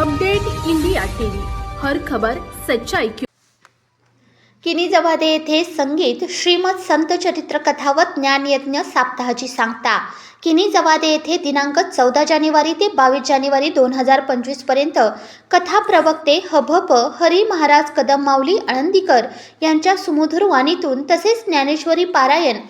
Update India TV, हर खबर सच्चाई की। किनी जवादे येथे संगीत श्रीमद संत चरित्र कथा व ज्ञानयज्ञ सप्ताहाची सांगता। किनी जवादे येथे दिनांक 14 जानेवारी ते 22 जानेवारी 2025 पर्यंत कथा प्रवक्ते हभप हरी महाराज कदम माऊली आळंदीकर यांच्या सुमधुर वाणीतून तसेच ज्ञानेश्वरी पारायण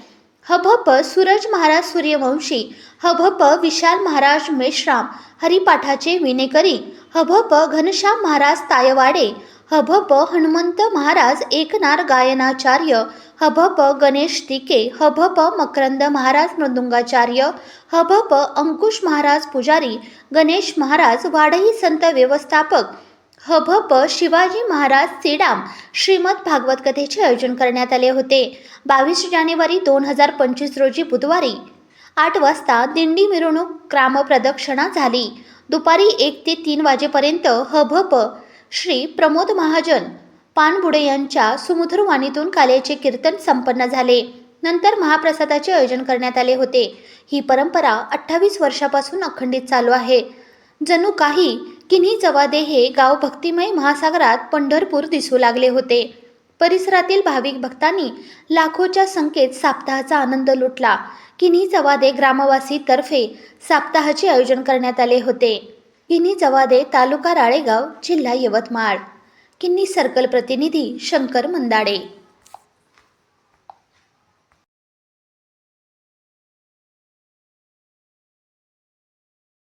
हभप सूरज महाराज सूर्यवंशी, हभप विशाल महाराज मेश्राम हरिपाठाचे विनेकरी, हभप घनश्याम महाराज तायवाडे, हभप हनुमंत महाराज एकनार गायनाचार्य, हभप गणेश तिके, हभप मकरंद महाराज मृदुंगाचार्य, हभप अंकुश महाराज पुजारी, गणेश महाराज वाडई संत व्यवस्थापक, हभप शिवाजी महाराज सीडाम श्रीमद भागवत कथेचे आयोजन करण्यात आले होते। 22 जानेवारी 2025 रोजी बुधवारी 8 वाजता दिंडी मिरवणूक ग्रामप्रदक्षिणा झाली। दुपारी 1 ते 3 वाजेपर्यंत हभप श्री प्रमोद महाजन पानबुडे यांच्या सुमधुर वाणीतून काल्याचे कीर्तन संपन्न झाले। नंतर महाप्रसादाचे आयोजन करण्यात आले होते। ही परंपरा 28 वर्षापासून अखंडित चालू आहे। जणू काही किन्ही जवादे हे गाव भक्तिमय महासागरात पंढरपूर दिसू लागले होते। परिसरातील भाविक भक्तांनी लाखोच्या संख्येत सप्ताहाचा आनंद लुटला। किन्ही जवादे ग्रामवासी तर्फे सप्ताहाचे आयोजन करण्यात आले होते। किन्ही जवादे तालुका राळेगाव जिल्हा यवतमाळ। किन्ही सर्कल प्रतिनिधी शंकर मंदाडे।